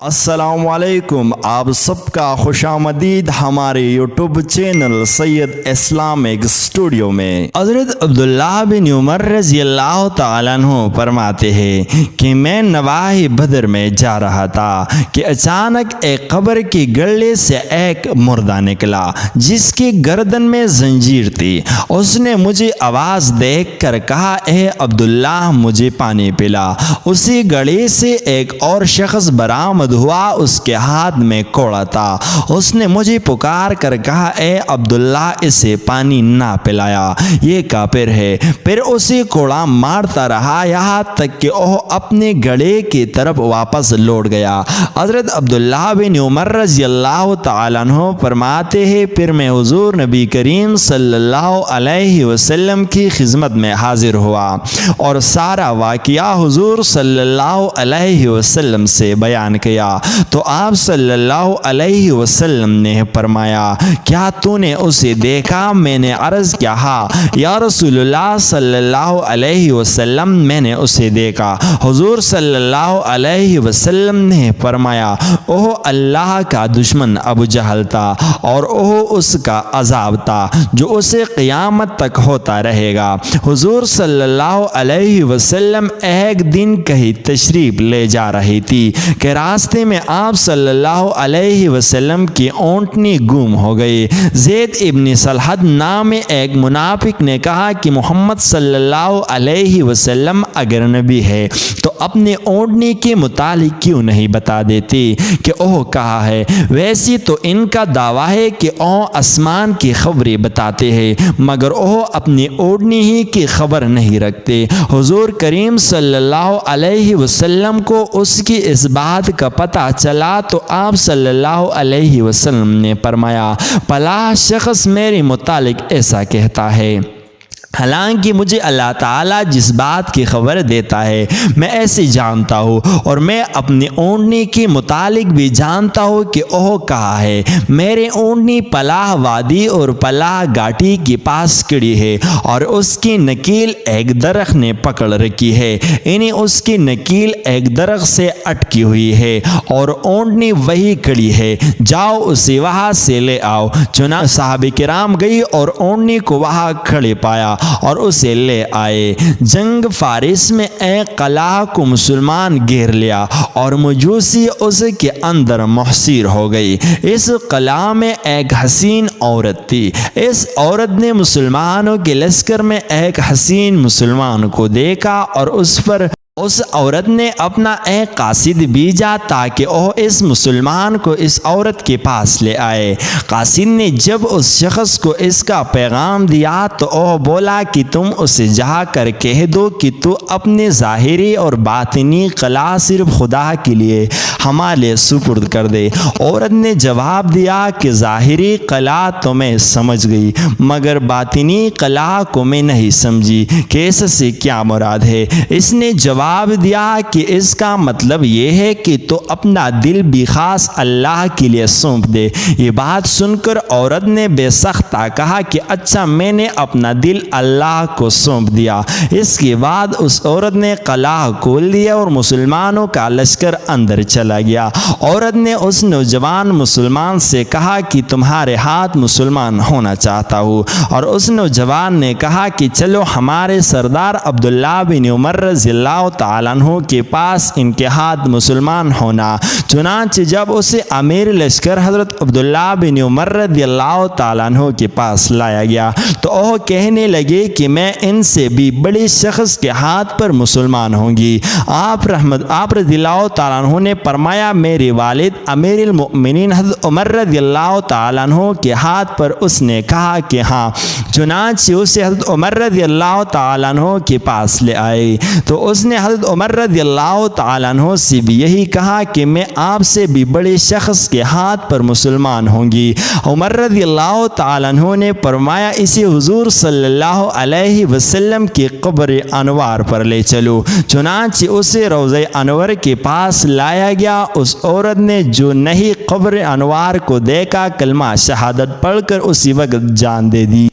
السلام علیکم، آپ سب کا خوش آمدید ہمارے یوٹیوب چینل سید اسلامک اسٹوڈیو میں۔ حضرت عبداللہ بن عمر رضی اللہ تعالیٰ عنہ فرماتے ہیں کہ میں نواحِ بدر میں جا رہا تھا کہ اچانک ایک قبر کی گڑھے سے ایک مردہ نکلا جس کی گردن میں زنجیر تھی۔ اس نے مجھے آواز دیکھ کر کہا، اے عبداللہ مجھے پانی پلا۔ اسی گڑھے سے ایک اور شخص برآمد ہوا، اس کے ہاتھ میں کوڑا تھا۔ اس نے مجھے پکار کر کہا، اے عبداللہ اسے پانی نہ پلایا، یہ کافر ہے۔ پھر اسی کوڑا مارتا رہا یہاں تک کہ وہ اپنے گڑھے کی طرف واپس لوٹ گیا۔ حضرت عبداللہ بن عمر رضی اللہ تعالیٰ عنہ فرماتے ہیں، پھر میں حضور نبی کریم صلی اللہ علیہ وسلم کی خدمت میں حاضر ہوا اور سارا واقعہ حضور صلی اللہ علیہ وسلم سے بیان کیا تو آپ صلی اللہ علیہ وسلم نے فرمایا، کیا تو نے اسے دیکھا؟ میں نے عرض کیا، ہاں یا رسول اللہ صلی اللہ علیہ وسلم، میں نے اسے دیکھا۔ حضور صلی اللہ علیہ وسلم نے فرمایا، وہ اللہ کا دشمن ابو جہل تھا اور وہ اس کا عذاب تھا جو اسے قیامت تک ہوتا رہے گا۔ حضور صلی اللہ علیہ وسلم ایک دن کہیں تشریف لے جا رہی تھی کہ راستے میں آپ صلی اللہ علیہ وسلم کی اونٹنی گم ہو گئی۔ زید ابن سلحد نام ایک منافق نے کہا کہ محمد صلی اللہ علیہ وسلم اگر نبی ہے تو اپنے اونٹنی کے متعلق کیوں نہیں بتا دیتے کہ وہ کہاں ہے؟ ویسی تو ان کا دعویٰ ہے کہ وہ آسمان کی خبریں بتاتے ہیں مگر وہ اپنی اونٹنی ہی کی خبر نہیں رکھتے۔ حضور کریم صلی اللہ علیہ وسلم کو اس کی اس بات کا پتہ چلا تو آپ صلی اللہ علیہ وسلم نے فرمایا، فلاں شخص میرے متعلق ایسا کہتا ہے، حالانکہ مجھے اللہ تعالیٰ جس بات کی خبر دیتا ہے میں ایسے جانتا ہوں، اور میں اپنی اونٹنی کے متعلق بھی جانتا ہوں کہ وہ کہاں ہے۔ میرے اونٹنی پلاح وادی اور پلاح گھاٹی کے پاس کھڑی ہے اور اس کی نکیل ایک درخت نے پکڑ رکھی ہے، یعنی اس کی نکیل ایک درخت سے اٹکی ہوئی ہے اور اونٹنی وہی کھڑی ہے، جاؤ اسے وہاں سے لے آؤ۔ چنانچہ صحابہ کرام گئی اور اونٹنی کو وہاں کھڑے پایا اور اسے لے آئے۔ جنگ فارس میں ایک قلعہ کو مسلمان گھیر لیا اور مجوسی اس کے اندر محصور ہو گئی۔ اس قلعہ میں ایک حسین عورت تھی۔ اس عورت نے مسلمانوں کے لشکر میں ایک حسین مسلمان کو دیکھا اور اس عورت نے اپنا ایک قاصد بھیجا تاکہ وہ اس مسلمان کو اس عورت کے پاس لے آئے۔ قاصد نے جب اس شخص کو اس کا پیغام دیا تو وہ بولا کہ تم اسے جا کر کہہ دو کہ تو اپنے ظاہری اور باطنی قلعہ صرف خدا کے لیے ہمارے سپرد کر دے۔ عورت نے جواب دیا کہ ظاہری قلعہ تو میں سمجھ گئی مگر باطنی قلعہ کو میں نہیں سمجھی کہ اس سے کیا مراد ہے۔ اس نے جواب دیا کہ اس کا مطلب یہ ہے کہ تو اپنا دل بھی خاص اللہ کے لیے سونپ دے۔ یہ بات سن کر عورت نے بے سختہ کہا کہ اچھا، میں نے اپنا دل اللہ کو سونپ دیا۔ اس کے بعد اس عورت نے قلعہ کھول دیا اور مسلمانوں کا لشکر اندر چلا گیا۔ عورت نے اس نوجوان مسلمان سے کہا کہ تمہارے ہاتھ مسلمان ہونا چاہتا ہوں، اور اس نوجوان نے کہا کہ چلو ہمارے سردار عبداللہ بن عمر رضی اللہ تعالیٰ عنہ کے پاس ان کے ہاتھ مسلمان ہونا۔ چنانچہ جب اسے امیر لشکر حضرت عبداللہ بن عمر رضی اللہ تعالیٰ عنہ کے پاس لایا گیا تو وہ کہنے لگے کہ میں ان سے بھی بڑی شخص کے ہاتھ پر مسلمان ہوں گی۔ آپ رضی اللہ تعالیٰ عنہ نے فرمایا، میرے والد امیر المؤمنین حضرت عمر رضی اللہ تعالیٰ عنہ کے ہاتھ پر؟ اس نے کہا کہ ہاں۔ چنانچہ اسے حضرت عمر رضی اللہ تعالیٰ عنہ کے پاس لے آئے تو اس نے حضرت عمر رضی اللہ تعالیٰ عنہ سے بھی یہی کہا کہ میں آپ سے بھی بڑے شخص کے ہاتھ پر مسلمان ہوں گی۔ عمر رضی اللہ تعالیٰ عنہ نے فرمایا، اسے حضور صلی اللہ علیہ وسلم کی قبر انوار پر لے چلو۔ چنانچہ اسے روضہ انور کے پاس لایا گیا۔ اس عورت نے جو نہیں قبر انوار کو دیکھا، کلمہ شہادت پڑھ کر اسی وقت جان دے دی۔